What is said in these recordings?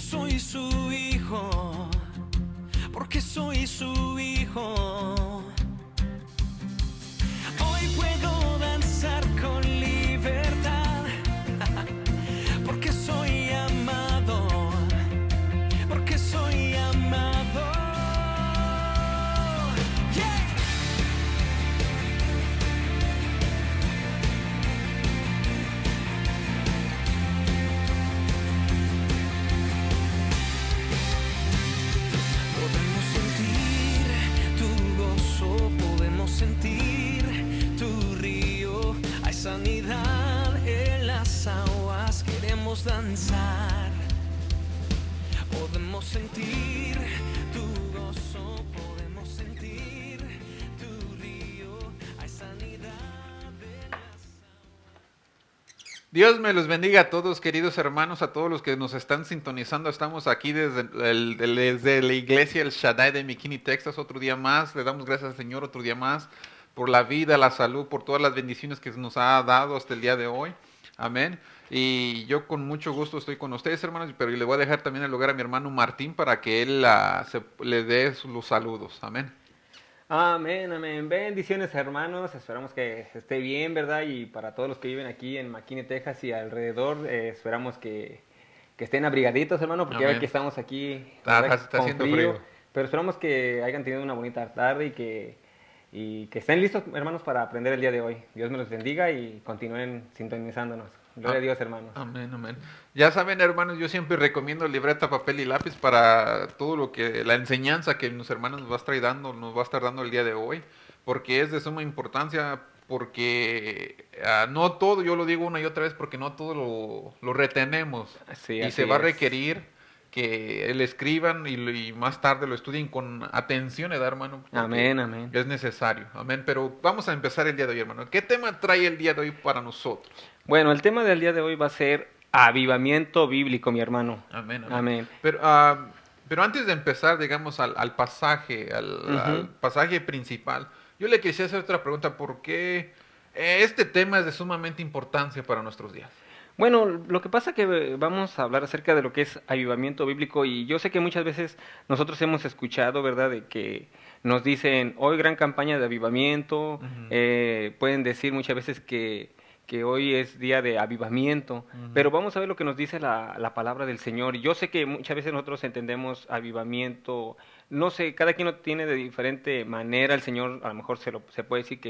soy su hijo, porque soy su hijo. Hoy puedo danzar con libertad, porque soy amado, porque soy amado. Yeah. Podemos sentir tu gozo, podemos sentir tu río. Hay sanidad en las aguas, queremos danzar. Podemos sentir tu gozo, podemos sentir tu río. Hay sanidad en las aguas. Dios me los bendiga a todos, queridos hermanos, a todos los que nos están sintonizando. Estamos aquí desde la iglesia El Shaddai de McKinney, Texas, otro día más. Le damos gracias al Señor otro día más por la vida, la salud, por todas las bendiciones que nos ha dado hasta el día de hoy. Amén. Y yo con mucho gusto estoy con ustedes, hermanos, pero le voy a dejar también el lugar a mi hermano Martín para que él le dé los saludos. Amén. Amén, amén. Bendiciones, hermanos. Esperamos que esté bien, ¿verdad? Y para todos los que viven aquí en McKinney, Texas y alrededor, esperamos que estén abrigaditos, hermano, porque ya Amén. ven que estamos aquí Está ¿verdad? Con haciendo frío. Pero esperamos que hayan tenido una bonita tarde y que estén listos, hermanos, para aprender el día de hoy. Dios me los bendiga y continúen sintonizándonos. Gloria a Dios, hermanos. Amén, amén. Ya saben, hermanos, yo siempre recomiendo libreta, papel y lápiz para todo lo que, la enseñanza que los hermanos nos va a estar dando el día de hoy, porque es de suma importancia, porque no todo, yo lo digo una y otra vez, porque no todo lo retenemos. Sí, Y así se va a es. requerir que le escriban y más tarde lo estudien con atención, ¿verdad, hermano? Porque Amén, amén. es necesario, amén. Pero vamos a empezar el día de hoy, hermano. ¿Qué tema trae el día de hoy para nosotros? Bueno, el tema del día de hoy va a ser avivamiento bíblico, mi hermano. Amén, amén. Amén. Pero antes de empezar, digamos, al pasaje, al pasaje principal, yo le quisiera hacer otra pregunta. ¿Por qué este tema es de sumamente importancia para nuestros días? Bueno, lo que pasa que vamos a hablar acerca de lo que es avivamiento bíblico y yo sé que muchas veces nosotros hemos escuchado, ¿verdad?, de que nos dicen, hoy gran campaña de avivamiento, pueden decir muchas veces que hoy es día de avivamiento, pero vamos a ver lo que nos dice la palabra del Señor. Yo sé que muchas veces nosotros entendemos avivamiento, no sé, cada quien lo tiene de diferente manera, el Señor a lo mejor se puede decir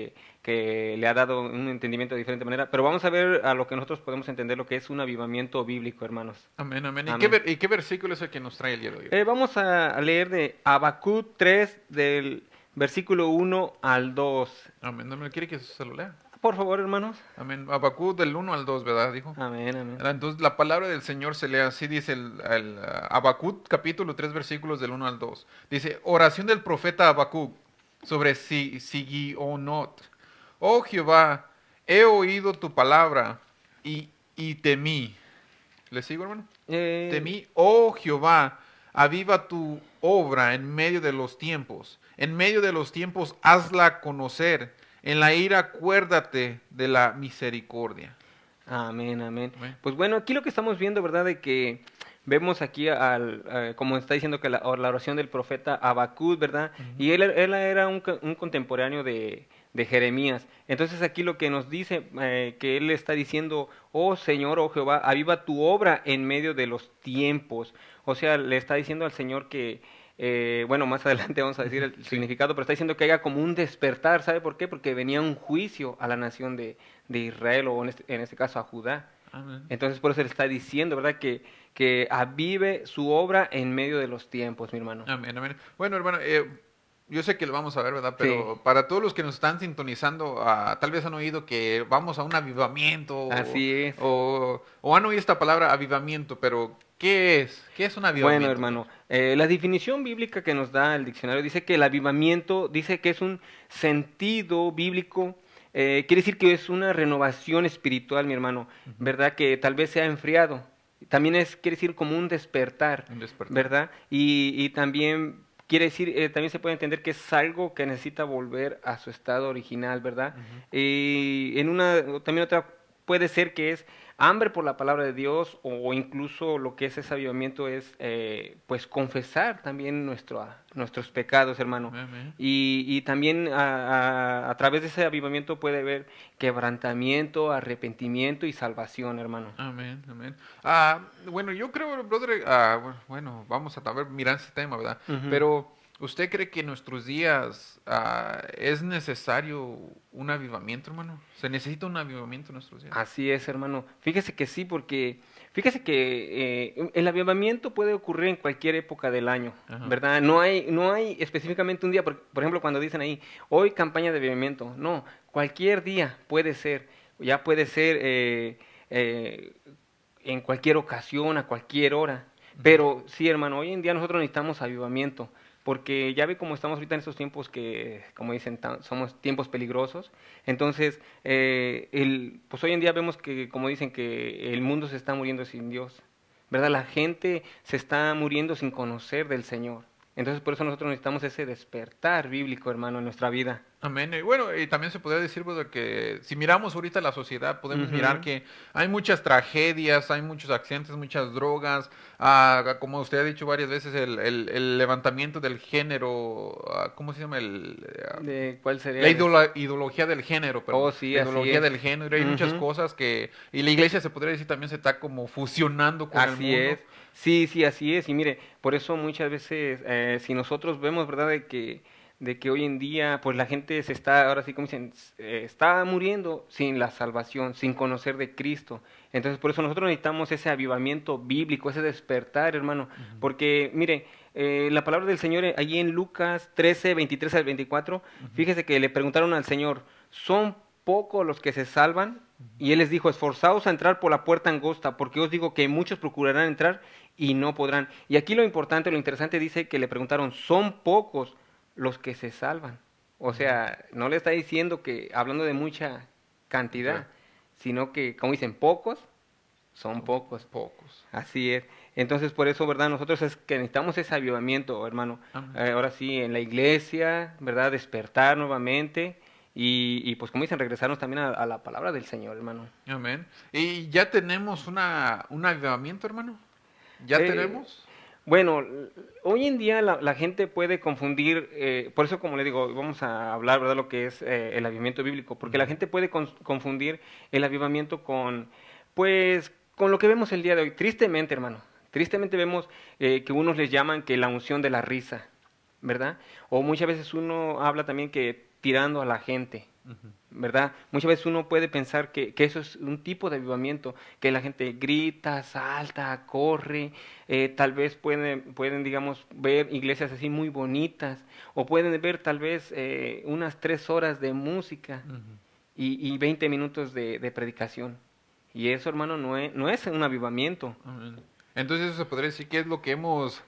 que le ha dado un entendimiento de diferente manera, pero vamos a ver a lo que nosotros podemos entender lo que es un avivamiento bíblico, hermanos. Amén, amén. Amén. ¿Y qué versículo es el que nos trae el día de hoy? Vamos a leer de Habacuc 3 del versículo 1 al 2. Amén. ¿No me quiere que se lo lea? Por favor, hermanos. Amén. Habacuc del 1 al 2, ¿verdad? Dijo. Amén, amén. Entonces la palabra del Señor se lee así, dice el Habacuc capítulo 3 versículos del 1 al 2. Dice, oración del profeta Habacuc sobre Sigionot. Oh Jehová, he oído tu palabra y temí. ¿Le sigo, hermano? Temí, oh Jehová, aviva tu obra en medio de los tiempos. En medio de los tiempos hazla conocer. En la ira acuérdate de la misericordia. Amén, amén. Amén. Pues bueno, aquí lo que estamos viendo, ¿verdad? De que vemos aquí, como está diciendo que la oración del profeta Habacuc, ¿verdad? Y él era un contemporáneo de Jeremías. Entonces aquí lo que nos dice, que él está diciendo, oh Señor, oh Jehová, aviva tu obra en medio de los tiempos. O sea, le está diciendo al Señor que, bueno, más adelante vamos a decir el significado, pero está diciendo que haya como un despertar, ¿sabe por qué? Porque venía un juicio a la nación de Israel, o en este caso a Judá. Amén. Entonces por eso le está diciendo, ¿verdad? Que avive su obra en medio de los tiempos, mi hermano. Amén, amén. Bueno, hermano, yo sé que lo vamos a ver, ¿verdad? Pero Sí. para todos los que nos están sintonizando, tal vez han oído que vamos a un avivamiento. Así es. O han oído esta palabra avivamiento, pero ¿qué es? ¿Qué es un avivamiento? Bueno, hermano, la definición bíblica que nos da el diccionario dice que el avivamiento, dice que es un sentido bíblico, quiere decir que es una renovación espiritual, mi hermano, ¿verdad? Que tal vez se ha enfriado. También quiere decir como un despertar, Un despertar. ¿verdad? Y también quiere decir, también se puede entender que es algo que necesita volver a su estado original, ¿verdad? Y también otra puede ser que es hambre por la palabra de Dios, o incluso lo que es ese avivamiento es pues confesar también nuestros pecados, hermano. Amén. Y también a través de ese avivamiento puede haber quebrantamiento, arrepentimiento y salvación, hermano. Amén, amén. Bueno, yo creo, brother, bueno, vamos a ver, mirar ese tema, ¿verdad? Ujú. Pero, ¿usted cree que en nuestros días es necesario un avivamiento, hermano? ¿Se necesita un avivamiento en nuestros días? Así es, hermano. Fíjese que sí, porque fíjese que el avivamiento puede ocurrir en cualquier época del año, Ajá. ¿verdad? No hay específicamente un día, por ejemplo, cuando dicen ahí, hoy campaña de avivamiento. No, cualquier día puede ser, ya puede ser eh, en cualquier ocasión, a cualquier hora. Pero sí, hermano, hoy en día nosotros necesitamos avivamiento, porque ya ve cómo estamos ahorita en estos tiempos que, como dicen, somos tiempos peligrosos. Entonces, pues hoy en día vemos que, como dicen, que el mundo se está muriendo sin Dios, ¿verdad? La gente se está muriendo sin conocer del Señor. Entonces, por eso nosotros necesitamos ese despertar bíblico, hermano, en nuestra vida. Amén. Y bueno, y también se podría decir, brother, que si miramos ahorita la sociedad, podemos mirar Ujú. que hay muchas tragedias, hay muchos accidentes, muchas drogas, como usted ha dicho varias veces, el levantamiento del género, ¿cómo se llama? ¿Cuál La sería? ideología del género, Oh, perdón. sí, La así ideología es. del género. Hay muchas Ujú. cosas que... Y la iglesia se podría decir también se está como fusionando con el Así mundo. es, sí, sí, así es. Y mire, por eso muchas veces, si nosotros vemos, ¿verdad?, de que hoy en día, pues la gente se está, ahora sí como dicen, está muriendo sin la salvación, sin conocer de Cristo. Entonces, por eso nosotros necesitamos ese avivamiento bíblico, ese despertar, hermano. Porque, mire, la palabra del Señor allí en Lucas 13, 23 al 24, fíjese que le preguntaron al Señor, ¿son pocos los que se salvan? Y él les dijo, esforzaos a entrar por la puerta angosta, porque os digo que muchos procurarán entrar y no podrán. Y aquí lo importante, lo interesante dice que le preguntaron, son pocos los que se salvan. O sea, no le está diciendo que, hablando de mucha Ya, cantidad, sino que, como dicen, pocos, son son pocos. pocos. Así es. Entonces, por eso, ¿verdad? Nosotros es que necesitamos ese avivamiento, hermano. Amén. Ahora sí, en la iglesia, ¿verdad? Despertar nuevamente y pues, como dicen, regresarnos también a la palabra del Señor, hermano. Amén. ¿Y ya tenemos un avivamiento, hermano? ¿Ya Eh, tenemos? bueno, hoy en día la gente puede confundir, por eso como le digo, vamos a hablar, ¿verdad?, lo que es el avivamiento bíblico, porque la gente puede confundir el avivamiento con, pues, con lo que vemos el día de hoy. Tristemente, hermano, tristemente vemos que unos les llaman que la unción de la risa, ¿verdad? O muchas veces uno habla también que tirando a la gente. Ujú. ¿Verdad? Muchas veces uno puede pensar que eso es un tipo de avivamiento, que la gente grita, salta, corre, tal vez pueden, digamos, ver iglesias así muy bonitas, o pueden ver tal vez unas 3 horas de música Ujú. y 20 minutos de predicación. Y eso, hermano, no es un avivamiento. Amén. Entonces eso se podría decir que es lo que hemos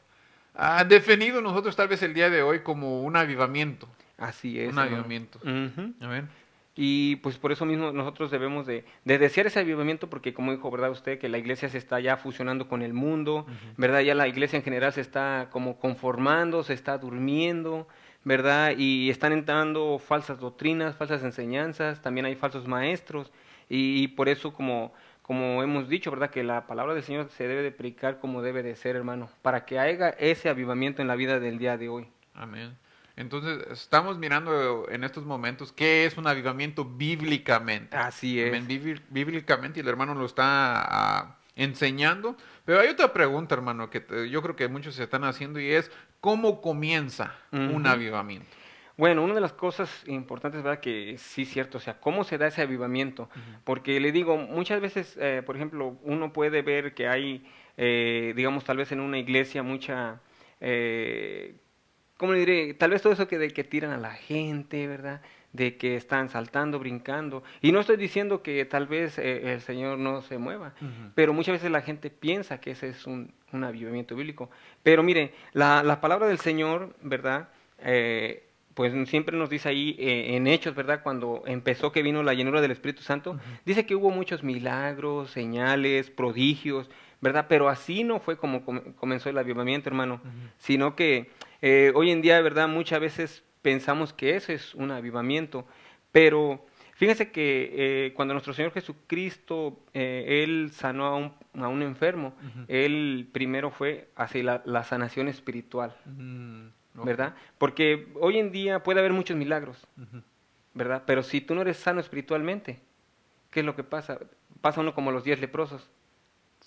definido nosotros tal vez el día de hoy como un avivamiento. Así Un es, hermano. avivamiento. Ujú. Amén. Y pues por eso mismo nosotros debemos de desear ese avivamiento, porque como dijo, ¿verdad?, usted, que la iglesia se está ya fusionando con el mundo, Ujú. ¿verdad? Ya la iglesia en general se está como conformando, se está durmiendo, ¿verdad? Y están entrando falsas doctrinas, falsas enseñanzas, también hay falsos maestros, y por eso como hemos dicho, ¿verdad?, que la palabra del Señor se debe de predicar como debe de ser, hermano, para que haya ese avivamiento en la vida del día de hoy. Amén. Entonces, estamos mirando en estos momentos qué es un avivamiento bíblicamente. Así Amén. es. Bíblicamente, y el hermano lo está enseñando. Pero hay otra pregunta, hermano, que yo creo que muchos se están haciendo y es, ¿cómo comienza un Ujú. avivamiento? Bueno, una de las cosas importantes, ¿verdad? Que sí es cierto, o sea, ¿cómo se da ese avivamiento? Porque le digo, muchas veces, por ejemplo, uno puede ver que hay, digamos, tal vez en una iglesia mucha, eh, ¿cómo le diré? Tal vez todo eso de que tiran a la gente, ¿verdad? De que están saltando, brincando. Y no estoy diciendo que tal vez el Señor no se mueva, Ujú. pero muchas veces la gente piensa que ese es un avivamiento bíblico. Pero mire, la palabra del Señor, ¿verdad? Pues siempre nos dice ahí en Hechos, ¿verdad? Cuando empezó que vino la llenura del Espíritu Santo, Ujú. dice que hubo muchos milagros, señales, prodigios, ¿verdad? Pero así no fue como comenzó el avivamiento, hermano, Ujú. sino que hoy en día, ¿verdad? Muchas veces pensamos que eso es un avivamiento, pero Fíjense que cuando nuestro Señor Jesucristo, Él sanó a un enfermo, Ujú. Él primero fue hacia la sanación espiritual, Ok. ¿verdad? Porque hoy en día puede haber muchos milagros, Ujú. ¿verdad? Pero si tú no eres sano espiritualmente, ¿qué es lo que pasa? Pasa uno como los 10 leprosos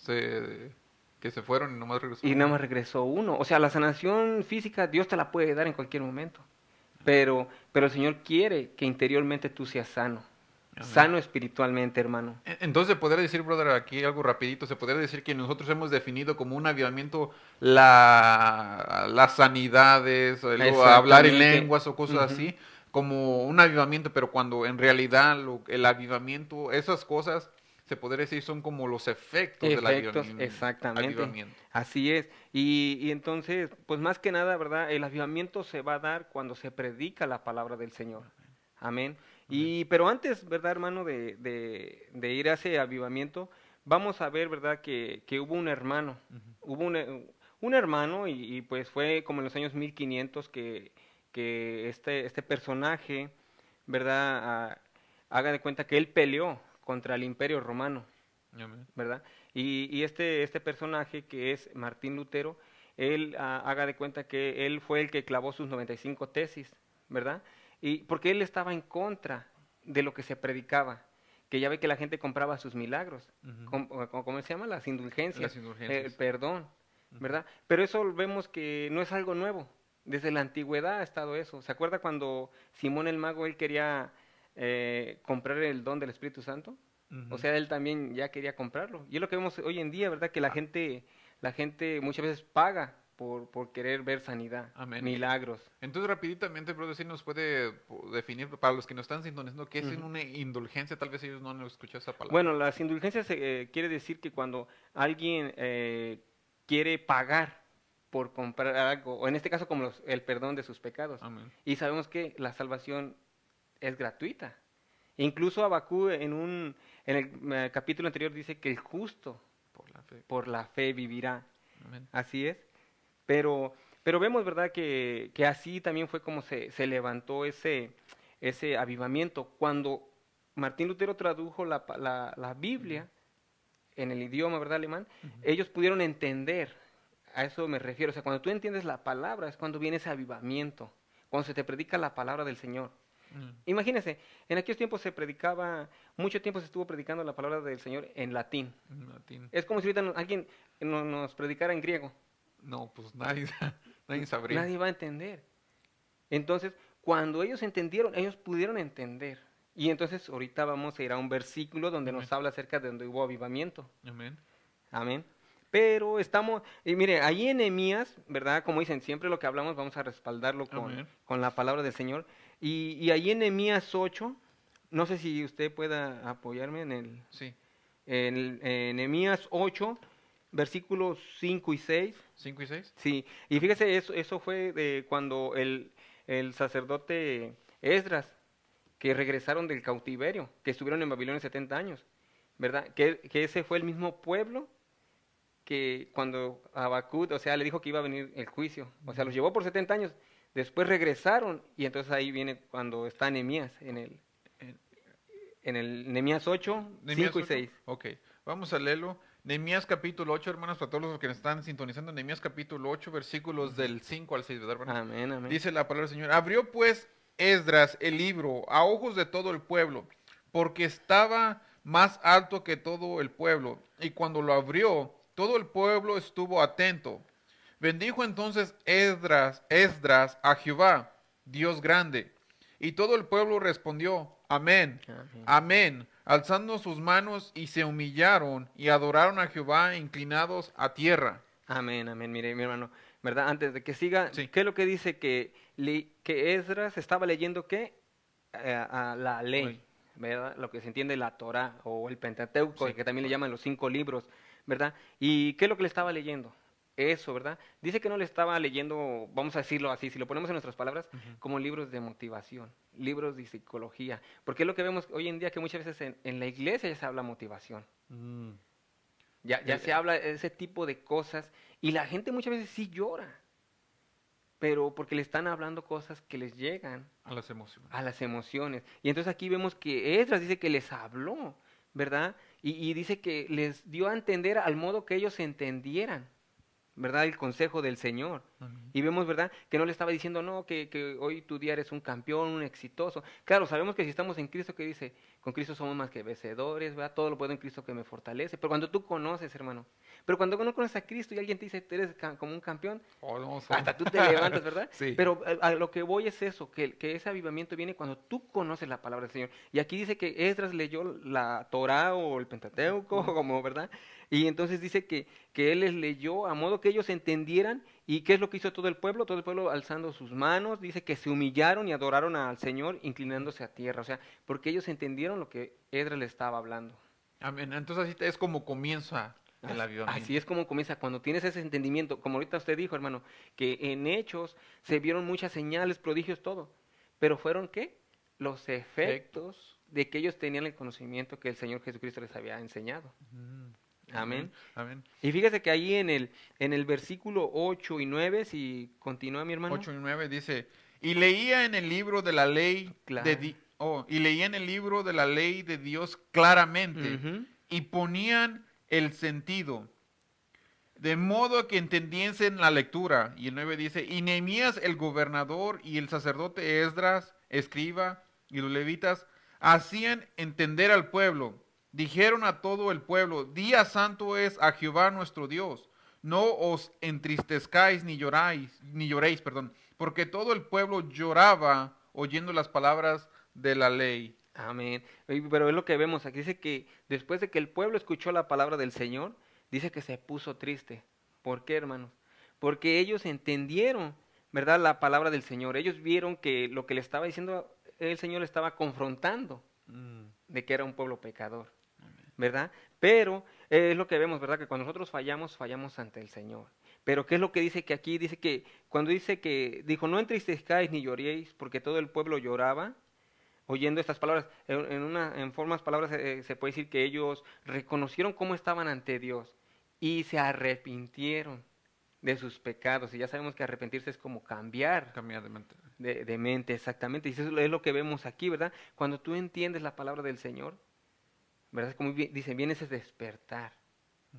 Que se fueron y nomás regresó y nada uno. más regresó uno. O sea, la sanación física Dios te la puede dar en cualquier momento, pero el Señor quiere que interiormente tú seas sano, Amén. sano espiritualmente, hermano. Entonces, se podría decir, brother, aquí algo rapidito, se podría decir que nosotros hemos definido como un avivamiento las sanidades, o el hablar en Exactamente. lenguas o cosas Ujú. así, como un avivamiento, pero cuando en realidad el avivamiento, esas cosas, se podría decir son como los efectos del Efectos, exactamente. avivamiento. Así es. Y entonces, pues más que nada, ¿verdad? El avivamiento se va a dar cuando se predica la palabra del Señor. Amén. Amén. Pero antes, ¿verdad, hermano, de ir a ese avivamiento, vamos a ver, ¿verdad? Que hubo un hermano. Hubo un hermano pues fue como en los años 1500 que este personaje, ¿verdad? Haga de cuenta que él peleó contra el imperio romano. Amén. ¿Verdad? Y este personaje que es Martín Lutero, él haga de cuenta que él fue el que clavó sus 95 tesis, ¿verdad? Y porque él estaba en contra de lo que se predicaba, que ya ve que la gente compraba sus milagros, Ujú. ¿cómo se llama? Las indulgencias, Las el indulgencias. perdón, Ujú. ¿verdad? Pero eso vemos que no es algo nuevo, desde la antigüedad ha estado eso. ¿Se acuerda cuando Simón el Mago, él quería comprar el don del Espíritu Santo? O Ujú. sea, él también ya quería comprarlo. Y es lo que vemos hoy en día, ¿verdad? Que Ah, la gente muchas veces paga por querer ver sanidad, amén. milagros. Entonces, rapiditamente, brother, si nos puede definir, para los que nos están sintonizando, qué es Ujú. una indulgencia. Tal vez ellos no han escuchado esa palabra. Bueno, las indulgencias quiere decir que cuando alguien quiere pagar por comprar algo, o en este caso como el perdón de sus pecados, Amén. y sabemos que la salvación es gratuita. Incluso Abacú en el capítulo anterior dice que el justo Por la fe. por la fe vivirá. Amén. Así es. Pero, pero vemos, ¿verdad?, que así también fue como se levantó ese avivamiento. Cuando Martín Lutero tradujo la Biblia en el idioma, ¿verdad?, alemán, Ujú. ellos pudieron entender, a eso me refiero. O sea, cuando tú entiendes la palabra es cuando viene ese avivamiento, cuando se te predica la palabra del Señor. Mm. Imagínense, en aquellos tiempos se predicaba, mucho tiempo se estuvo predicando la palabra del Señor en latín. En latín. Es como si ahorita alguien nos predicara en griego. No, pues nadie, nadie sabría. Nadie va a entender. Entonces, cuando ellos entendieron, ellos pudieron entender. Y entonces ahorita vamos a ir a un versículo donde Amén. nos habla acerca de donde hubo avivamiento. Amén. Amén. Pero estamos, y mire, ahí en Nehemías, ¿verdad? Como dicen, siempre lo que hablamos vamos a respaldarlo Amén. con la palabra del Señor. Y ahí en Nehemías 8, no sé si usted pueda apoyarme Sí. en Nehemías 8, versículos 5 y 6. 5 y 6. Sí, y fíjese, eso fue de cuando el sacerdote Esdras, que regresaron del cautiverio, que estuvieron en Babilonia 70 años, ¿verdad? Que ese fue el mismo pueblo que cuando Habacuc, o sea, le dijo que iba a venir el juicio, o sea, los llevó por 70 años, después regresaron, y entonces ahí viene cuando está Nehemías, en el Nehemías 8, 5 Nehemías y 8. 6. Ok, vamos a leerlo. Nehemías capítulo 8, hermanos, para todos los que nos están sintonizando. Nehemías capítulo 8, versículos del 5 al 6, ¿verdad, hermanos? Amén, amén. Dice la palabra del Señor. Abrió pues Esdras el libro a ojos de todo el pueblo, porque estaba más alto que todo el pueblo. Y cuando lo abrió, todo el pueblo estuvo atento. Bendijo entonces Esdras a Jehová, Dios grande. Y todo el pueblo respondió, amén, Amén. amén, alzando sus manos y se humillaron y adoraron a Jehová inclinados a tierra. Amén, amén. Mire, mi hermano, ¿verdad? Antes de que siga, Sí. ¿qué es lo que dice que Esdras estaba leyendo qué? A la ley, Ley. ¿verdad? Lo que se entiende la Torá o el Pentateuco, Sí, que también le correcto. llaman los 5 libros, ¿verdad? ¿Y qué es lo que le estaba leyendo? Eso, ¿verdad? Dice que no le estaba leyendo, vamos a decirlo así, si lo ponemos en nuestras palabras, como libros de motivación, libros de psicología, porque es lo que vemos hoy en día que muchas veces en la iglesia ya se habla motivación. Mm. Ya se Eh, habla de ese tipo de cosas y la gente muchas veces sí llora. pero porque le están hablando cosas que les llegan A las emociones. a las emociones. Y entonces aquí vemos que Esdras dice que les habló, ¿verdad? Y dice que les dio a entender al modo que ellos entendieran, ¿verdad? El consejo del Señor. Amén. Y vemos, ¿verdad? Que no le estaba diciendo, no, que hoy tu día eres un campeón, un exitoso. Claro, sabemos que si estamos en Cristo, que dice, con Cristo somos más que vencedores, ¿verdad? Todo lo puedo en Cristo que me fortalece. Pero cuando tú conoces, hermano, pero cuando no conoces a Cristo y alguien te dice, tú eres como un campeón, Oh, no, hasta tú te levantas, ¿verdad? Sí. Pero a lo que voy es eso, que ese avivamiento viene cuando tú conoces la palabra del Señor. Y aquí dice que Esdras leyó la Torá o el Pentateuco, como, ¿verdad? Y entonces dice que él les leyó a modo que ellos entendieran. ¿Y qué es lo que hizo todo el pueblo? Todo el pueblo alzando sus manos, dice que se humillaron y adoraron al Señor inclinándose a tierra. O sea, porque ellos entendieron lo que Esdras le estaba hablando. Amén. Entonces así es como comienza el avivamiento. Así es como comienza, cuando tienes ese entendimiento, como ahorita usted dijo, hermano, que en Hechos se vieron muchas señales, prodigios, todo, pero fueron ¿qué? Los efectos de que ellos tenían el conocimiento que el Señor Jesucristo les había enseñado. Mm. Amén. Amén. Y fíjese que ahí en el versículo 8 y 9, si continúa mi hermano. 8 y 9 dice, y leía en el libro de la ley Claro. y leía en el libro de la ley de Dios claramente Ujú. y ponían el sentido, de modo que entendiesen la lectura. Y el 9 dice, y Nehemías el gobernador y el sacerdote Esdras, escriba, y los levitas hacían entender al pueblo. Dijeron a todo el pueblo, día santo es a Jehová nuestro Dios. No os entristezcáis ni lloréis, perdón, porque todo el pueblo lloraba oyendo las palabras de la ley. Amén. Pero es lo que vemos aquí. Dice que después de que el pueblo escuchó la palabra del Señor, dice que se puso triste. ¿Por qué, hermanos? Porque ellos entendieron, ¿verdad? La palabra del Señor. Ellos vieron que lo que le estaba diciendo el Señor le estaba confrontando de que era un pueblo pecador, ¿verdad? Pero es lo que vemos, ¿verdad? Que cuando nosotros fallamos, fallamos ante el Señor. Pero ¿qué es lo que dice que aquí? Dice que cuando dice que, dijo, no entristezcáis ni lloréis, porque todo el pueblo lloraba, oyendo estas palabras. En formas palabras se puede decir que ellos reconocieron cómo estaban ante Dios y se arrepintieron de sus pecados. Y ya sabemos que arrepentirse es como cambiar Cambiar de mente. de mente, exactamente. Y eso es lo que vemos aquí, ¿verdad? Cuando tú entiendes la palabra del Señor, ¿verdad? Como dicen, viene ese despertar.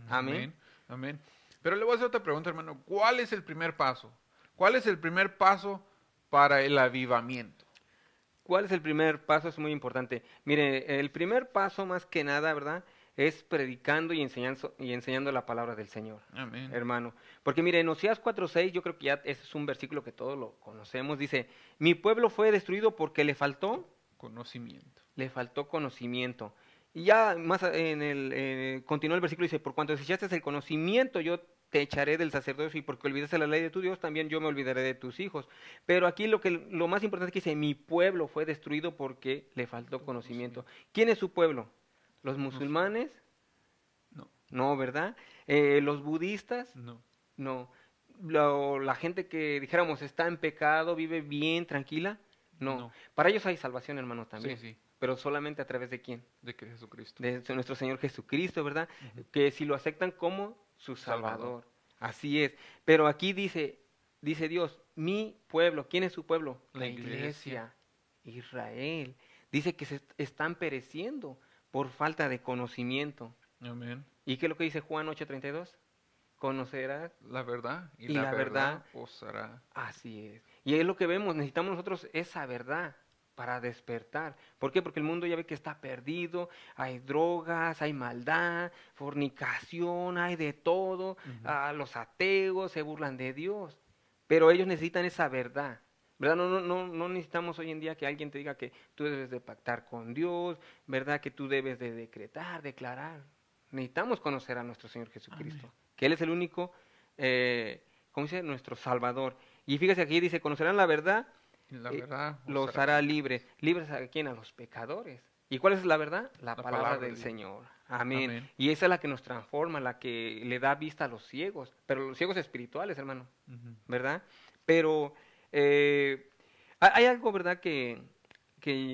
Amén. Amén. Pero le voy a hacer otra pregunta, hermano. ¿Cuál es el primer paso? ¿Cuál es el primer paso para el avivamiento? ¿Cuál es el primer paso? Es muy importante. Mire, el primer paso más que nada, ¿verdad? Es predicando y enseñando la palabra del Señor, Amén. hermano. Porque mire, en Oseas 4:6, yo creo que ya ese es un versículo que todos lo conocemos. Dice, mi pueblo fue destruido porque Conocimiento. le faltó conocimiento. Y ya más continúa el versículo y dice, por cuanto desechaste el conocimiento, yo te echaré del sacerdocio y porque olvidaste la ley de tu Dios, también yo me olvidaré de tus hijos. Pero aquí lo más importante es que dice, mi pueblo fue destruido porque le faltó conocimiento. ¿Quién es su pueblo? ¿Los musulmanes? No. No, ¿verdad? ¿Los budistas? No. No. La gente que dijéramos está en pecado, vive bien, tranquila? No. No. Para ellos hay salvación, hermano, también. Sí, sí. Pero solamente a través de quién? De que Jesucristo. De nuestro Señor Jesucristo, ¿verdad? Que si lo aceptan como su Salvador. Salvador. Así es. Pero aquí dice Dios, mi pueblo, ¿quién es su pueblo? La iglesia. Israel. Dice que se están pereciendo por falta de conocimiento. Amén. ¿Y qué es lo que dice Juan 8:32? Conocerás. La verdad. Y la verdad os hará. Así es. Y es lo que vemos, necesitamos nosotros esa verdad para despertar. ¿Por qué? Porque el mundo ya ve que está perdido, hay drogas, hay maldad, fornicación, hay de todo, los ateos se burlan de Dios, pero ellos necesitan esa verdad. ¿Verdad? No necesitamos hoy en día que alguien te diga que tú debes de pactar con Dios, ¿verdad? Que tú debes de decretar, declarar. Necesitamos conocer a nuestro Señor Jesucristo, que Él es el único, ¿cómo dice? Nuestro Salvador. Y fíjese aquí dice, conocerán la verdad, Y la verdad os los hará libres. ¿Libres a quién? A los pecadores. ¿Y cuál es la verdad? La palabra del de Dios. Señor. Amén. Amén. Y esa es la que nos transforma, la que le da vista a los ciegos, pero los ciegos espirituales, hermano, ¿verdad? Pero hay algo, ¿verdad? Que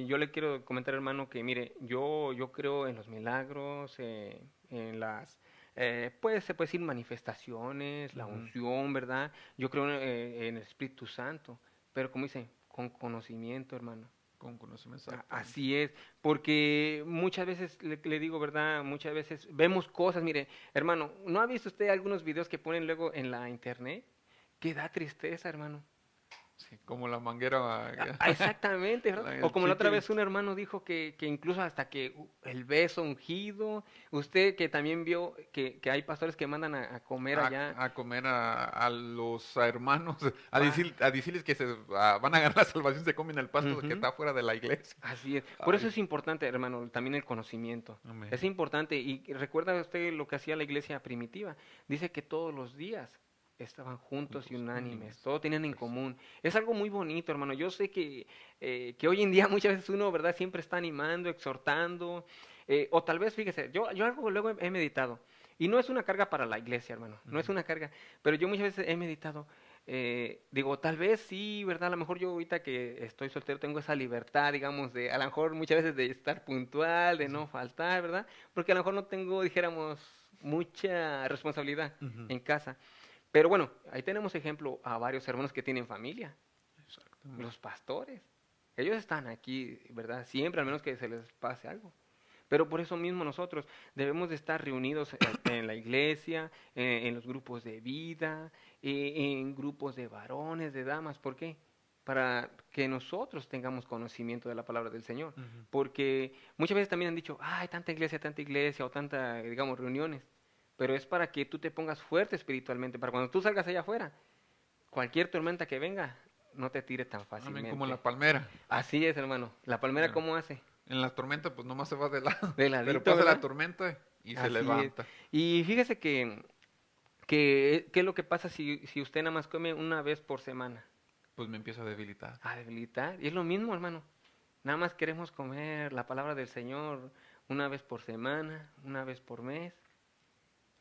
yo le quiero comentar, hermano, que mire, yo creo en los milagros, en pues se puede decir manifestaciones, la unción, ¿verdad? Yo creo en el Espíritu Santo, pero como dice, con conocimiento, hermano. Con conocimiento exactamente. Así es, porque muchas veces, le digo, ¿verdad? Muchas veces vemos cosas, mire, hermano, ¿no ha visto usted algunos videos que ponen luego en la internet? Que da tristeza, hermano. Sí, como la manguera, Exactamente, ¿verdad? O el como la otra chicle. vez un hermano dijo que incluso hasta que el beso ungido, usted que también vio que hay pastores que mandan a comer allá. A comer a los hermanos, Ah, a decirles que van a ganar la salvación, se comen el pasto que ujú. está fuera de la iglesia. Así es. Por eso Ay, es importante, hermano, también el conocimiento. Es amén. importante. Y recuerda usted lo que hacía la iglesia primitiva. Dice que todos los días estaban juntos y Juntos, unánimes. unánimes. Todo tenían en Pues, común. Es algo muy bonito, hermano. Yo sé que hoy en día muchas veces uno, ¿verdad? Siempre está animando, exhortando. O tal vez, fíjese, yo algo luego he meditado. Y no es una carga para la iglesia, hermano. No es ujú. una carga. Pero yo muchas veces he meditado. Digo, tal vez sí, ¿verdad? A lo mejor yo ahorita que estoy soltero tengo esa libertad, digamos, de a lo mejor muchas veces de estar puntual, de Sí. no faltar, ¿verdad? Porque a lo mejor no tengo, dijéramos, mucha responsabilidad Ujú. en casa. Pero bueno, ahí tenemos ejemplo a varios hermanos que tienen familia, Exactamente. los pastores. Ellos están aquí, ¿verdad? Siempre, al menos que se les pase algo. Pero por eso mismo nosotros debemos de estar reunidos en la iglesia, en los grupos de vida, en grupos de varones, de damas. ¿Por qué? Para que nosotros tengamos conocimiento de la palabra del Señor. Ujú. Porque muchas veces también han dicho, hay tanta iglesia o tanta, digamos, reuniones. Pero es para que tú te pongas fuerte espiritualmente, para cuando tú salgas allá afuera, cualquier tormenta que venga, no te tire tan Amén, como fácilmente. la palmera. Así es, hermano. La palmera, Mira, ¿cómo hace? en la tormenta, pues nomás se va de lado. De Pero ladito, pasa la ¿verdad? tormenta y se Así es. levanta. Y fíjese ¿qué es lo que pasa si usted nada más come una vez por semana? Pues me empiezo a debilitar. A debilitar. Y es lo mismo, hermano. Nada más queremos comer la palabra del Señor una vez por semana, una vez por mes.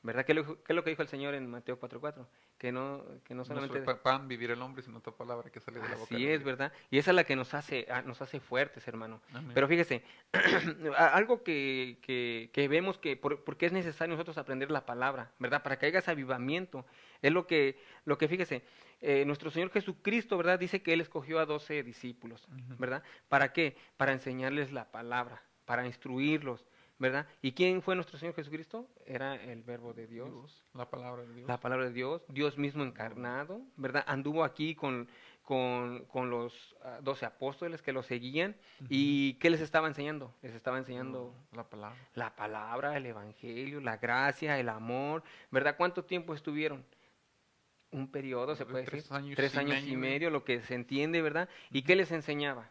¿Verdad? ¿Qué es lo que dijo el Señor en Mateo 4:4? Que no No es solamente... pan vivir el hombre, sino otra palabra que sale de la boca Así de es, Dios. ¿verdad? Y esa es la que nos hace fuertes, hermano. Amén. Pero fíjese, algo que vemos porque es necesario nosotros aprender la palabra, ¿verdad? Para que haya ese avivamiento. Es lo que fíjese, nuestro Señor Jesucristo, ¿verdad? Dice que Él escogió a 12 discípulos, Ujú. ¿verdad? ¿Para qué? Para enseñarles la palabra, para instruirlos, ¿verdad? ¿Y quién fue nuestro Señor Jesucristo? Era el Verbo de Dios, Dios, la palabra de la Dios. palabra de Dios, Dios mismo encarnado, ¿verdad? Anduvo aquí con los 12 apóstoles que lo seguían. Ujú. ¿Y qué les estaba enseñando? Les estaba enseñando La palabra. la palabra, el evangelio, la gracia, el amor, ¿verdad? ¿Cuánto tiempo estuvieron? Un periodo, se puede decir, 3 años tres y años y medio. medio, lo que se entiende, ¿verdad? ¿Y Ujú. qué les enseñaba?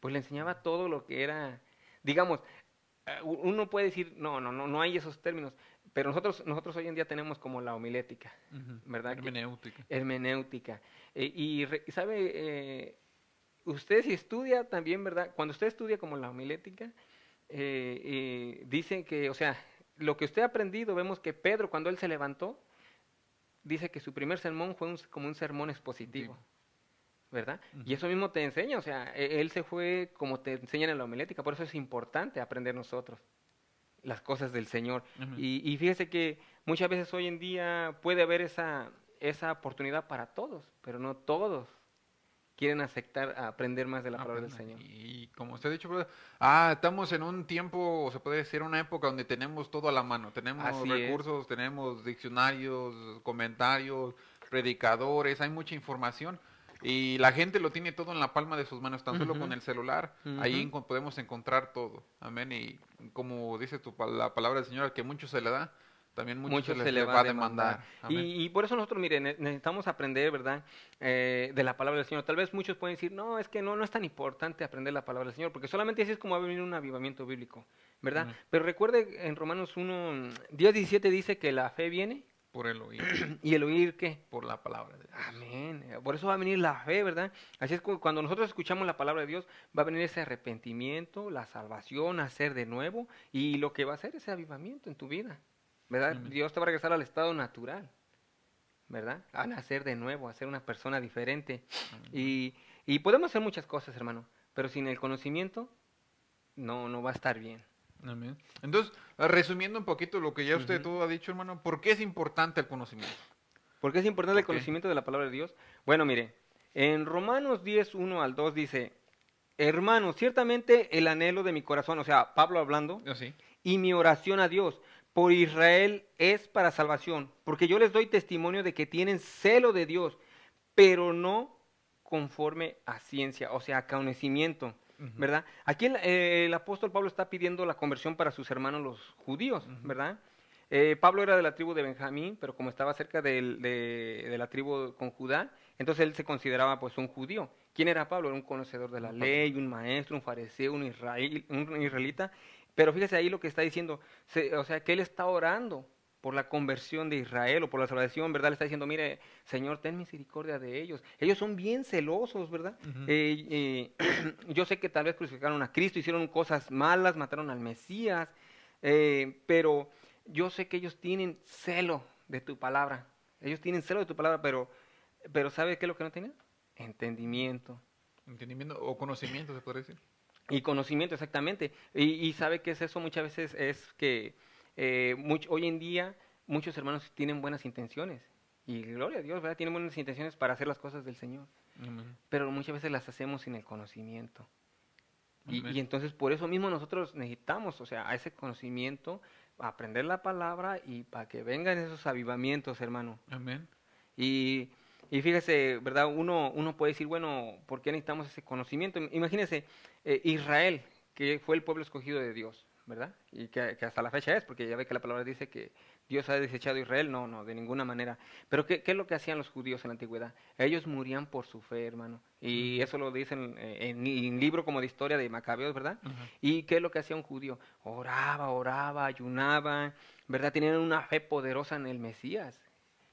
Pues le enseñaba todo lo que era, digamos, uno puede decir, no hay esos términos, pero nosotros hoy en día tenemos como la homilética, Ujú. ¿verdad? Hermenéutica. Hermenéutica. ¿Sabe? Usted si estudia también, ¿verdad? Cuando usted estudia como la homilética, dice que, o sea, lo que usted ha aprendido, vemos que Pedro cuando él se levantó, dice que su primer sermón fue como un sermón expositivo. Digo. ¿Verdad? Y Ujú. eso mismo te enseña, o sea, él se fue como te enseñan en la homilética, por eso es importante aprender nosotros las cosas del Señor. Ujú. Y fíjese que muchas veces hoy en día puede haber esa oportunidad para todos, pero no todos quieren aceptar aprender más de la palabra del Aprenda. Señor. Y como usted ha dicho, brother, estamos en un tiempo, o se puede decir una época donde tenemos todo a la mano. Tenemos Así es. recursos, tenemos diccionarios, comentarios, predicadores, hay mucha información. Y la gente lo tiene todo en la palma de sus manos, tan solo con Ujú, el celular. Ahí ujú. podemos encontrar todo. Amén. Y como dice la palabra del Señor, al que mucho se le da, también mucho Mucho se le le va a va a demandar. demandar. Amén. Y por eso nosotros, miren, necesitamos aprender, ¿verdad? De la palabra del Señor. Tal vez muchos pueden decir, no, es que no es tan importante aprender la palabra del Señor, porque solamente así es como va a venir un avivamiento bíblico, ¿verdad? Amén. Pero recuerde, en Romanos 1, 10:17 dice que la fe viene Por el oír, y el oír, ¿qué? por la palabra de Dios. Amén. Por eso va a venir la fe, ¿verdad? Así es como cuando nosotros escuchamos la palabra de Dios, va a venir ese arrepentimiento, la salvación, hacer de nuevo, y lo que va a hacer ese avivamiento en tu vida, ¿verdad? Amén. Dios te va a regresar al estado natural, ¿verdad? A nacer de nuevo, a ser una persona diferente. Amén. Y podemos hacer muchas cosas, hermano, pero sin el conocimiento no va a estar bien. Amén. Entonces, resumiendo un poquito lo que ya usted Ujú. todo ha dicho, hermano, ¿por qué es importante el conocimiento? ¿Por qué es importante el ¿Por qué? conocimiento de la palabra de Dios? Bueno, mire, en Romanos 10, 1 al 2 dice, hermanos, ciertamente el anhelo de mi corazón, o sea, Pablo hablando, Así. y mi oración a Dios por Israel es para salvación, porque yo les doy testimonio de que tienen celo de Dios, pero no conforme a ciencia, o sea, a conocimiento, Ujú, ¿verdad? Aquí el apóstol Pablo está pidiendo la conversión para sus hermanos los judíos, ujú. ¿verdad? Pablo era de la tribu de Benjamín, pero como estaba cerca de la tribu con Judá, entonces él se consideraba pues un judío. ¿Quién era Pablo? Era un conocedor de la No, Pablo. ley, un maestro, un fariseo, un israelita. Pero fíjese ahí lo que está diciendo, o sea, que él está orando por la conversión de Israel o por la salvación, ¿verdad? Le está diciendo, mire, Señor, ten misericordia de ellos. Ellos son bien celosos, ¿verdad? Ujú. Yo sé que tal vez crucificaron a Cristo, hicieron cosas malas, mataron al Mesías, pero yo sé que ellos tienen celo de tu palabra. Ellos tienen celo de tu palabra, pero ¿sabe qué es lo que no tienen? Entendimiento. Entendimiento o conocimiento, se podría decir. Y conocimiento, exactamente. Y sabe que es eso muchas veces, es que hoy en día muchos hermanos tienen buenas intenciones. Y gloria a Dios, ¿verdad? Tienen buenas intenciones para hacer las cosas del Señor. Amén. Pero muchas veces las hacemos sin el conocimiento. Y Amén. entonces por eso mismo nosotros necesitamos, o sea, a ese conocimiento, aprender la palabra y para que vengan esos avivamientos, hermano. Amén. Y, y fíjese, ¿verdad? Uno puede decir, bueno, ¿por qué necesitamos ese conocimiento? Imagínese, Israel, que fue el pueblo escogido de Dios, ¿verdad? Y que hasta la fecha es, porque ya ve que la palabra dice que Dios ha desechado a Israel. No, no, de ninguna manera. Pero ¿qué es lo que hacían los judíos en la antigüedad? Ellos morían por su fe, hermano. Y Ujú. eso lo dicen en libro como de historia de Macabeos, ¿verdad? Ajá. ¿Y qué es lo que hacía un judío? Oraba, oraba, ayunaba, ¿verdad? Tenían una fe poderosa en el Mesías.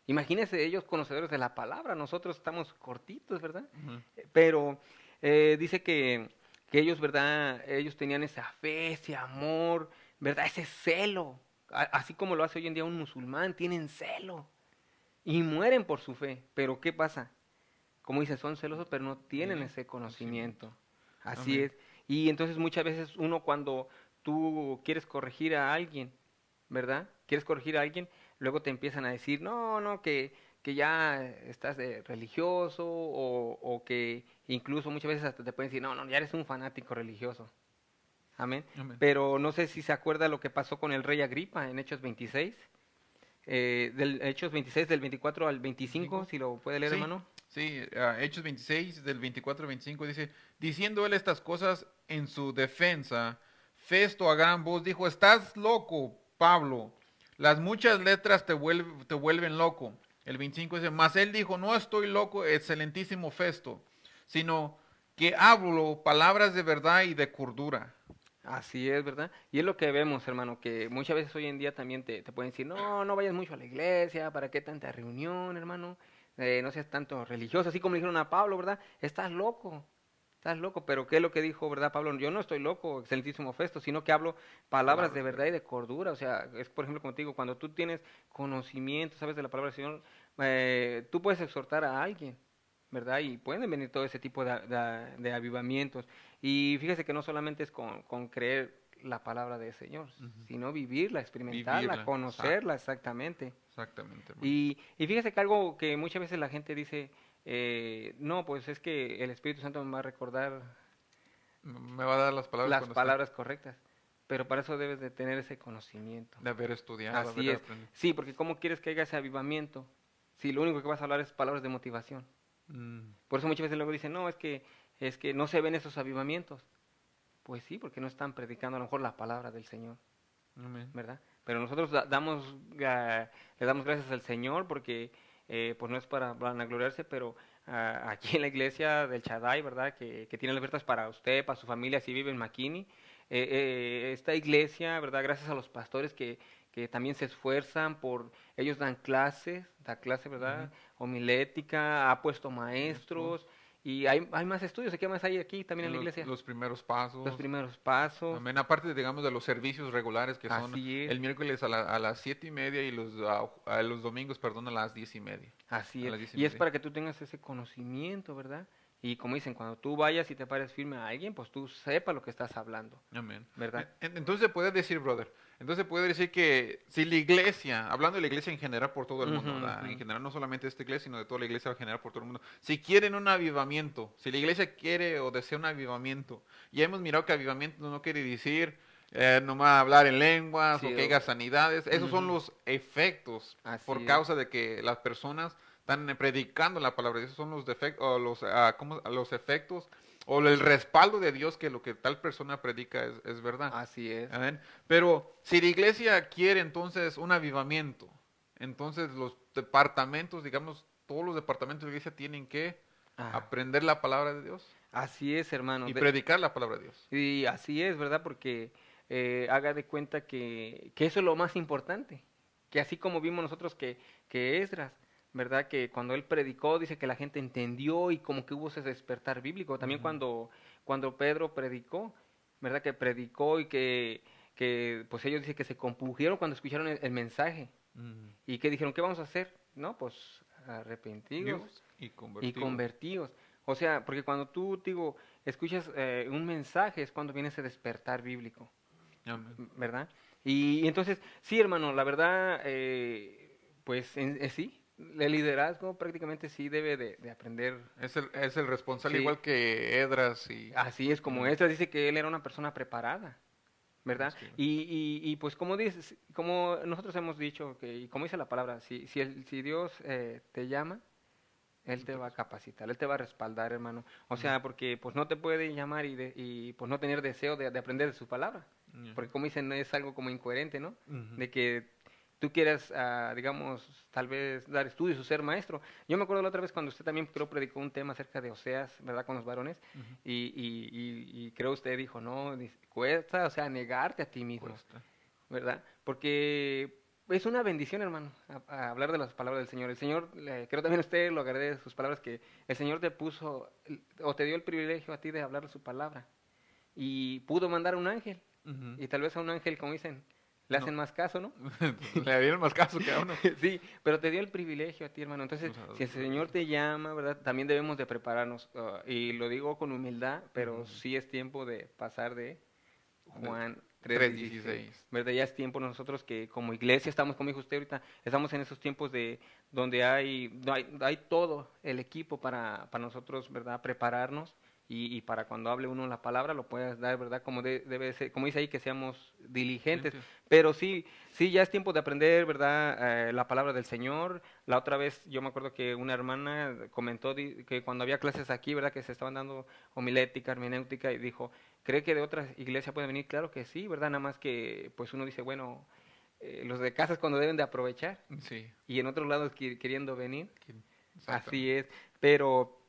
Imagínense ellos conocedores de la palabra, nosotros estamos cortitos, ¿verdad? Ujú. Pero dice que ellos, ¿verdad? Ellos tenían esa fe, ese amor, ¿verdad? Ese celo, así como lo hace hoy en día un musulmán, tienen celo y mueren por su fe. Pero ¿qué pasa? Como dice, son celosos, pero no tienen Tienen ese conocimiento. conocimiento. Así Amén. es. Y entonces muchas veces uno cuando tú quieres corregir a alguien, ¿verdad? Quieres corregir a alguien, luego te empiezan a decir, no, no, que ya estás de religioso o que incluso muchas veces hasta te pueden decir, no, no, ya eres un fanático religioso. Amén. Amén. Pero no sé si se acuerda lo que pasó con el rey Agripa en Hechos 26, del Hechos 26 del 24 al 25, ¿25? si lo puede leer, Sí, hermano. sí, Hechos 26, del 24 al 25 dice, diciendo él estas cosas en su defensa, Festo a gran voz dijo, estás loco, Pablo, las muchas letras te vuelven loco. El 25 dice, mas él dijo, no estoy loco, excelentísimo Festo, sino que hablo palabras de verdad y de cordura. Así es, ¿verdad? Y es lo que vemos, hermano, que muchas veces hoy en día también te pueden decir, no, no vayas mucho a la iglesia, ¿para qué tanta reunión, hermano? No seas tanto religioso, así como le dijeron a Pablo, ¿verdad? Estás loco, pero ¿qué es lo que dijo, verdad, Pablo? Yo no estoy loco, excelentísimo Festo, sino que hablo palabras de Palabras de verdad y verdad. de cordura, o sea, es por ejemplo, como te digo, cuando tú tienes conocimiento, sabes de la palabra del Señor, tú puedes exhortar a alguien, ¿verdad? Y pueden venir todo ese tipo de avivamientos. Y fíjese que no solamente es con creer la palabra del Señor, Ujú. sino vivirla, experimentarla, Vivirla, conocerla exactamente. exactamente, hermano. Y fíjese que algo que muchas veces la gente dice, no, pues es que el Espíritu Santo me va a recordar Me va a dar las palabras las cuando esté, palabras correctas, pero para eso debes de tener ese conocimiento. de haber estudiado, Así haber es. aprendido. Sí, porque ¿cómo quieres que haya ese avivamiento si lo único que vas a hablar es palabras de motivación? Mm, Por eso muchas veces luego dicen, no, es que no se ven esos avivamientos. Pues sí, porque no están predicando a lo mejor la palabra del Señor, amén. ¿verdad? Pero nosotros le damos gracias al Señor porque, pues no es para vanagloriarse, pero aquí en la iglesia del Shaddai, ¿verdad? Que tiene las puertas para usted, para su familia, si vive en McKinney. Esta iglesia, ¿verdad? Gracias a los pastores que también se esfuerzan ellos dan clases, Ujú. ¿verdad? Homilética, ha puesto Maestro. maestros, y hay más estudios, ¿qué más hay aquí también en la iglesia? Los primeros Los pasos. primeros pasos, Amén. Aparte, digamos, de los servicios regulares que son así es, el miércoles a las 7:30 y los domingos, perdón, a las 10:30. así A es. las diez y Y es media. para que tú tengas ese conocimiento, ¿verdad? Y como dicen, cuando tú vayas y te pares firme a alguien, pues tú sepa lo que estás hablando, Amén. ¿verdad? Entonces puede decir, brother, entonces puede decir que si la iglesia, hablando de la iglesia en general por todo el Ujú, mundo, ¿verdad? En ujú. general no solamente de esta iglesia, sino de toda la iglesia en general por todo el mundo, si quieren un avivamiento, si la iglesia quiere o desea un avivamiento, ya hemos mirado que avivamiento no quiere decir nomás hablar en lenguas o Sí, que haya sanidades, esos son ujú. los efectos por Así es. causa de que las personas están predicando la palabra, esos son los defectos, o los, ¿cómo? Los efectos o el respaldo de Dios que lo que tal persona predica es verdad. Así es. Amén. Pero si la iglesia quiere entonces un avivamiento, entonces los departamentos, digamos, todos los departamentos de la iglesia tienen que Ah, aprender la palabra de Dios así es, hermano. y predicar la palabra de Dios. Y así es, ¿verdad? Porque haga de cuenta que eso es lo más importante. Que así como vimos nosotros que Esdras, ¿verdad? Que cuando él predicó, dice que la gente entendió y como que hubo ese despertar bíblico. También Ujú, cuando Pedro predicó, ¿verdad? Que predicó y que pues ellos dicen que se compungieron cuando escucharon el mensaje. ujú. Y que dijeron, ¿qué vamos a hacer? No, pues arrepentidos Dios y y convertidos. convertidos. O sea, porque cuando tú, digo, escuchas un mensaje es cuando viene ese despertar bíblico, Amén. ¿verdad? Y entonces, sí, hermano, la verdad, pues sí, el liderazgo prácticamente sí debe de aprender. Es el responsable Sí, igual que Edras y... así es como esta dice que él era una persona preparada, ¿verdad? Sí. Y pues como dices, como nosotros hemos dicho, que, y como dice la palabra, si Dios te llama, él te va a Entonces, capacitar, Él te va a respaldar, hermano. O sea, porque pues no te puede llamar y pues no tener deseo de aprender de su palabra. ujú, Porque como dicen, es algo como incoherente, ¿no? ujú, De que tú quieras, digamos, tal vez dar estudios o ser maestro. Yo me acuerdo la otra vez cuando usted también creo predicó un tema acerca de Oseas, ¿verdad? Con los varones. ujú. Y creo usted dijo, no, cuesta, o sea, negarte a ti mismo. Cuesta. ¿Verdad? Porque es una bendición, hermano, a hablar de las palabras del Señor. El Señor, creo también usted lo agradece de sus palabras, que el Señor te puso o te dio el privilegio a ti de hablar su palabra. Y pudo mandar a un ángel. Ujú. Y tal vez a un ángel, como dicen, le No. hacen más caso, ¿no? Le dieron más caso que a uno. Sí, pero te dio el privilegio a ti, hermano. Entonces, O sea, si el Señor te llama, ¿verdad? También debemos de prepararnos. Y lo digo con humildad, pero ujú. sí es tiempo de pasar de De Juan 3:16, 3:16. ¿verdad? Ya es tiempo nosotros que como iglesia estamos, como dijo usted ahorita, estamos en esos tiempos de donde hay todo el equipo para nosotros, ¿verdad? Prepararnos y para cuando hable uno la palabra lo puedas dar, ¿verdad? Como debe ser, como dice ahí, que seamos diligentes. Gente. Pero sí, sí, ya es tiempo de aprender, ¿verdad? La palabra del Señor. La otra vez yo me acuerdo que una hermana comentó que cuando había clases aquí, ¿verdad? Que se estaban dando homilética, hermenéutica, y dijo, ¿cree que de otras iglesias pueden venir? Claro que sí, ¿verdad? Nada más que pues uno dice, bueno, los de casa es cuando deben de aprovechar Sí. y en otros lados queriendo venir. Así Exactamente. es. Pero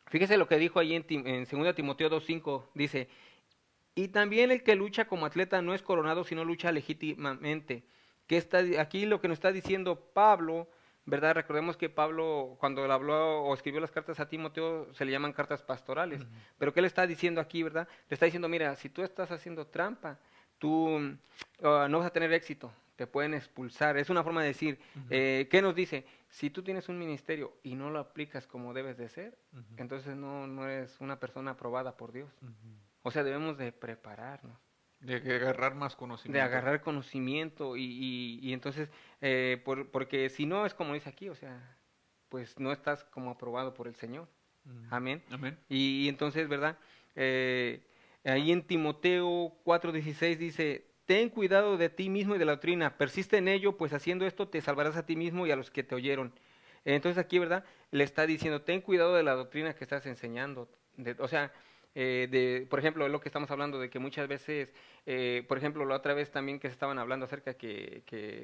fíjese lo que dijo ahí en 2 Timoteo 2:5, dice, y también el que lucha como atleta no es coronado, sino lucha legítimamente. Que está, aquí lo que nos está diciendo Pablo, ¿verdad? Recordemos que Pablo, cuando le habló o escribió las cartas a Timoteo, se le llaman cartas pastorales. Ujú. Pero ¿qué le está diciendo aquí, verdad? Le está diciendo, mira, si tú estás haciendo trampa, tú no vas a tener éxito, te pueden expulsar. Es una forma de decir, Ujú. ¿qué nos dice? Si tú tienes un ministerio y no lo aplicas como debes de ser, Ujú. entonces no eres una persona aprobada por Dios. Ujú. O sea, debemos de prepararnos, De que agarrar más de conocimiento. agarrar conocimiento y entonces, porque si no es como dice aquí, o sea, pues no estás como aprobado por el Señor. Ujú. Amén. Amén. Y entonces, ¿verdad? Ahí en Timoteo 4:16 dice, ten cuidado de ti mismo y de la doctrina, persiste en ello, pues haciendo esto te salvarás a ti mismo y a los que te oyeron. Entonces aquí, ¿verdad? Le está diciendo, ten cuidado de la doctrina que estás enseñando. O sea, por ejemplo, lo que estamos hablando de que muchas veces, por ejemplo, la otra vez también que se estaban hablando acerca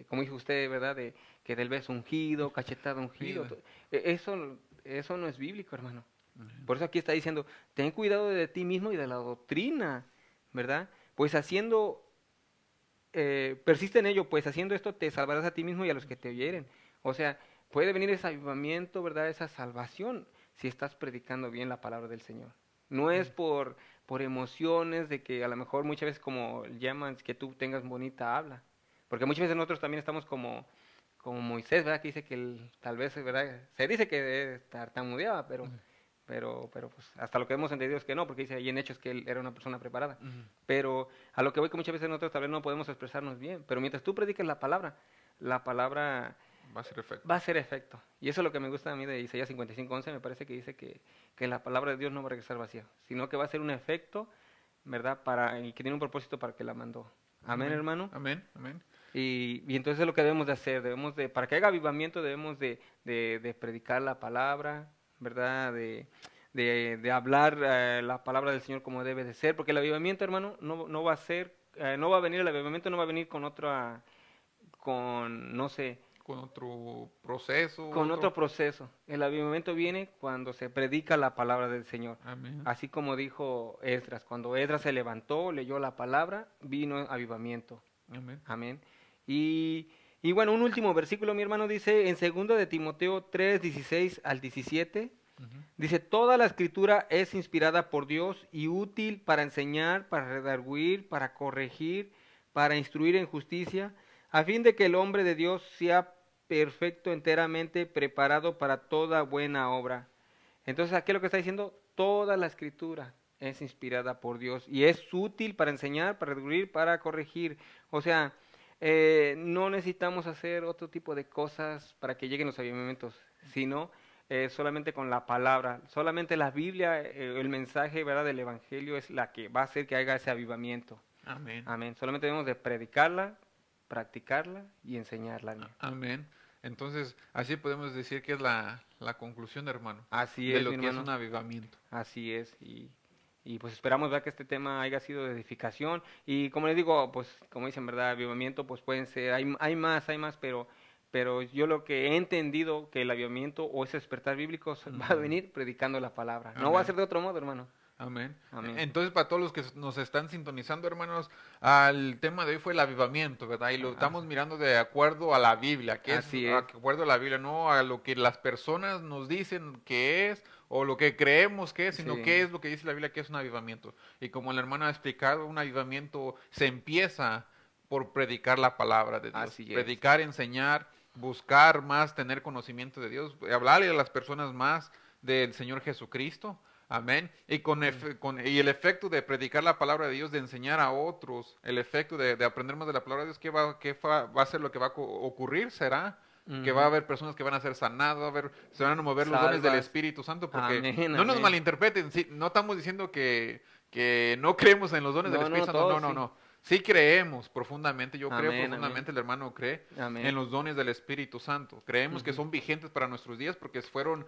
como dijo usted, ¿verdad? De que del beso ungido, cachetada ungido. Vida. Eso no es bíblico, hermano. Amén. Por eso aquí está diciendo, ten cuidado de ti mismo y de la doctrina, ¿verdad? Pues persiste en ello, pues haciendo esto te salvarás a ti mismo y a los que te oyeren. O sea, puede venir ese avivamiento, ¿verdad? Esa salvación si estás predicando bien la palabra del Señor. No es por emociones de que a lo mejor muchas veces como llaman que tú tengas bonita habla. Porque muchas veces nosotros también estamos como Moisés, ¿verdad? Que dice que tal vez, ¿verdad? Se dice que tartamudeaba, pero pues hasta lo que hemos entendido es que no, porque dice ahí en Hechos que él era una persona preparada. Ujú. Pero a lo que voy que muchas veces nosotros tal vez no podemos expresarnos bien, pero mientras tú prediques la palabra Va a ser efecto. va a ser efecto. Y eso es lo que me gusta a mí de Isaías 55:11, me parece que dice que la palabra de Dios no va a regresar vacía, sino que va a ser un efecto, ¿verdad? Y que tiene un propósito para que la mandó. Amén, hermano. Amén, amén. Y entonces es lo que debemos de hacer, para que haya avivamiento debemos de predicar la palabra, ¿verdad? De hablar la palabra del Señor como debe de ser, porque el avivamiento, hermano, no va a ser, no va a venir, el avivamiento no va a venir no sé, Con otro proceso. con otro proceso. El avivamiento viene cuando se predica la palabra del Señor. Amén. Así como dijo Esdras, cuando Esdras se levantó, leyó la palabra, vino avivamiento. Amén. Amén. Y bueno, un último versículo, mi hermano, dice en 2 de Timoteo 3:16 al 17, Ujú. dice, toda la escritura es inspirada por Dios y útil para enseñar, para redarguir, para corregir, para instruir en justicia, a fin de que el hombre de Dios sea perfecto, enteramente preparado para toda buena obra. Entonces, aquí lo que está diciendo, toda la escritura es inspirada por Dios y es útil para enseñar, para redarguir, para corregir. O sea, no necesitamos hacer otro tipo de cosas para que lleguen los avivamientos, sino solamente con la palabra, solamente la Biblia, el mensaje, ¿verdad?, del Evangelio es la que va a hacer que haga ese avivamiento. Amén. Amén. Solamente debemos de predicarla, practicarla y enseñarla. Amén. Amén. Entonces, así podemos decir que es la conclusión, hermano, Así de es, lo mi que es hermano. un avivamiento. Así es, y pues esperamos ver que este tema haya sido de edificación. Y como les digo, pues como dicen, ¿verdad? Avivamiento, pues pueden ser, hay más, pero yo lo que he entendido que el avivamiento o ese despertar bíblico va a venir predicando la palabra. No va a Amén. ser de otro modo, hermano. Amén. Amén. Entonces, para todos los que nos están sintonizando, hermanos, el tema de hoy fue el avivamiento, ¿verdad? Y lo estamos mirando de acuerdo a la Biblia, que es Así de es. acuerdo a la Biblia, no a lo que las personas nos dicen que es o lo que creemos que es, sino Sí. qué es lo que dice la Biblia que es un avivamiento. Y como el hermano ha explicado, un avivamiento se empieza por predicar la palabra de Dios, Así es. predicar, enseñar, buscar más, tener conocimiento de Dios, hablarle a las personas más del Señor Jesucristo. Amén. Y y el efecto de predicar la palabra de Dios, de enseñar a otros, el efecto de aprender más de la palabra de Dios, ¿qué va a ser lo que va a ocurrir? Será que va a haber personas que van a ser sanadas, se van a mover los dones del Salvas. Espíritu Santo, porque Amén, no nos amén. malinterpreten, sí, no estamos diciendo que no creemos en los dones del No, Espíritu no, Santo, todos no, sí. no. Sí creemos profundamente, yo creo Amén, profundamente, el hermano cree Amén. en los dones del Espíritu Santo. Creemos que son vigentes para nuestros días porque fueron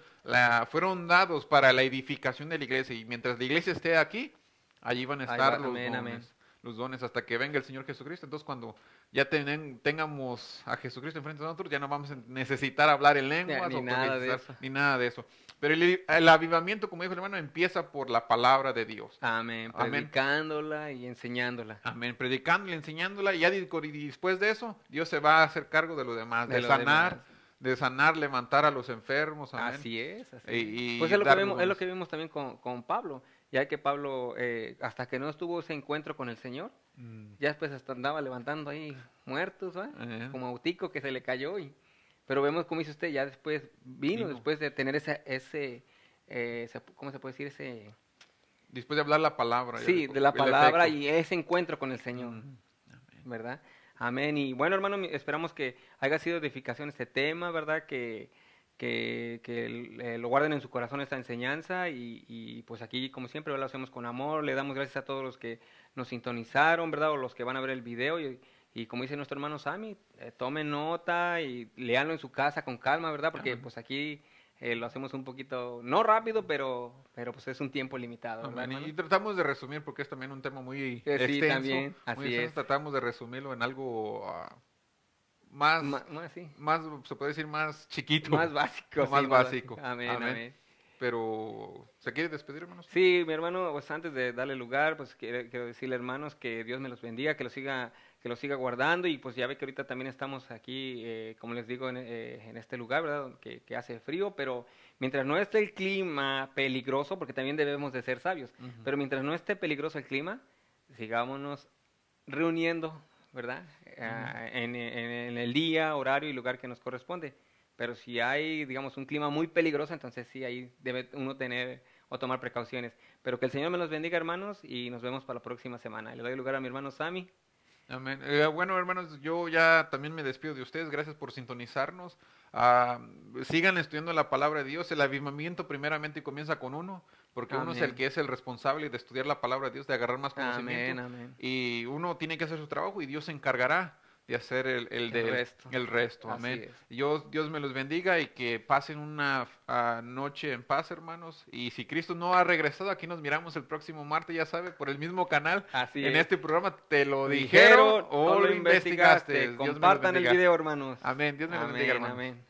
dados para la edificación de la iglesia. Y mientras la iglesia esté aquí, allí van a Ahí estar va, amén, amén. los dones hasta que venga el Señor Jesucristo. Entonces, cuando ya tengamos a Jesucristo enfrente de nosotros, ya no vamos a necesitar hablar en lenguas Ni o nada de profetizar, eso. ni nada de eso. Pero el avivamiento, como dijo el hermano, empieza por la palabra de Dios. Amén. Amén. Predicándola y enseñándola. Amén, predicando y enseñándola, y ya y después de eso, Dios se va a hacer cargo de lo demás, De lo demás. de sanar, levantar a los enfermos, amén. Así es, así Y es. Pues es lo que dar vemos, los es lo dones. que vimos también con Pablo, ya que Pablo, hasta que no estuvo ese encuentro con el Señor, ya después hasta andaba levantando ahí muertos, ¿va? Como Autico que se le cayó, pero vemos como dice usted, ya después vino. Después de tener ¿cómo se puede decir? Después de hablar la palabra. Sí, de la el palabra efecto. y ese encuentro con el Señor. ¿Verdad? Amén. Y bueno, hermano, esperamos que haya sido edificación este tema, ¿verdad? Que lo guarden en su corazón esta enseñanza y pues aquí, como siempre, lo hacemos con amor. Le damos gracias a todos los que nos sintonizaron, ¿verdad? O los que van a ver el video y como dice nuestro hermano Sammy, tomen nota y léanlo en su casa con calma, ¿verdad? Porque pues aquí lo hacemos un poquito, no rápido, pero pues es un tiempo limitado, ¿verdad, Amén. hermano? Y tratamos de resumir porque es también un tema muy Sí, extenso. también, Muy así extenso. es. Tratamos de resumirlo en algo más, Sí. más, se puede decir, más chiquito. Más básico, o más sí, básico. Amén, amén. Pero, ¿se quiere despedir, hermanos? Sí, mi hermano, pues antes de darle lugar, pues quiero decirle, hermanos, que Dios me los bendiga, que los siga guardando y pues ya ve que ahorita también estamos aquí, como les digo, en este lugar, ¿verdad? Que hace frío, pero mientras no esté el clima peligroso, porque también debemos de ser sabios, pero mientras no esté peligroso el clima, sigámonos reuniendo, ¿verdad? En el día, horario y lugar que nos corresponde. Pero si hay, digamos, un clima muy peligroso, entonces sí, ahí debe uno tener o tomar precauciones. Pero que el Señor me los bendiga, hermanos, y nos vemos para la próxima semana. Y le doy lugar a mi hermano Sammy. Amén. Bueno, hermanos, yo ya también me despido de ustedes. Gracias por sintonizarnos. Sigan estudiando la palabra de Dios. El avivamiento primeramente comienza con uno, porque uno es el Amén. que es el responsable de estudiar la palabra de Dios, de agarrar más conocimiento. Amén, amén. Y uno tiene que hacer su trabajo y Dios se encargará de hacer el resto. Así Amén. es. Dios me los bendiga y que pasen una noche en paz, hermanos. Y si Cristo no ha regresado, aquí nos miramos el próximo martes, ya sabe, por el mismo canal. Así En es. este programa te lo dijeron o lo investigaste. Dios me los Compartan el bendiga. video, hermanos. Amén. Dios me los bendiga, hermanos. Amén.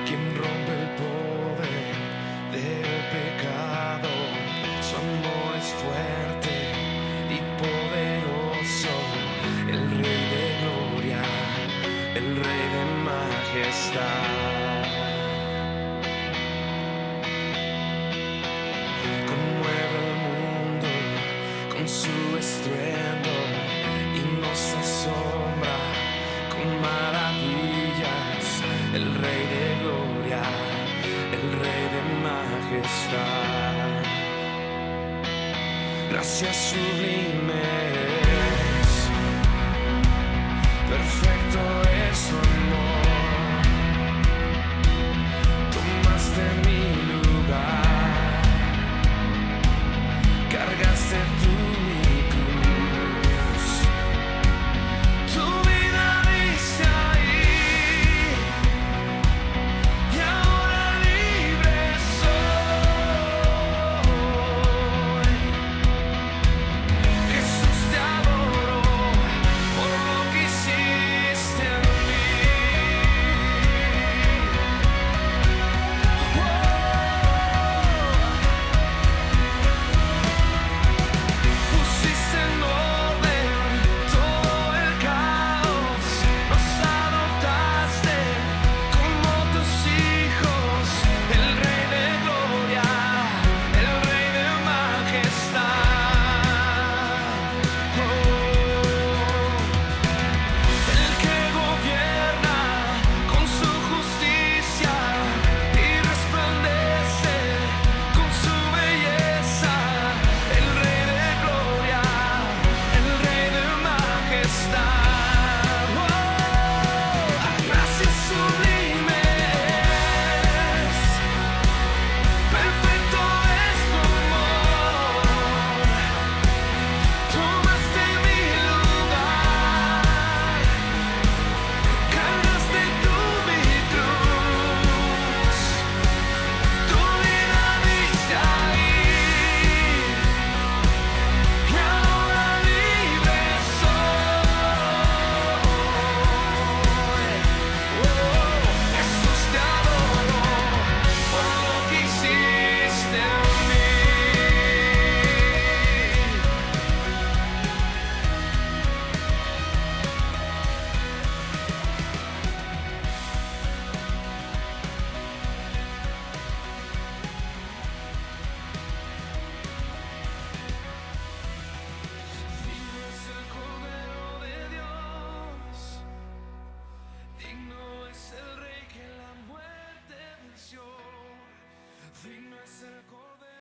Quien rompe el poder del pecado, su amor es fuerte y poderoso, el Rey de gloria, el Rey de majestad. Conmueve el mundo con su estruendo y nos asombra con maravillas, el Rey de gloria, el Rey de majestad. Gracias sublime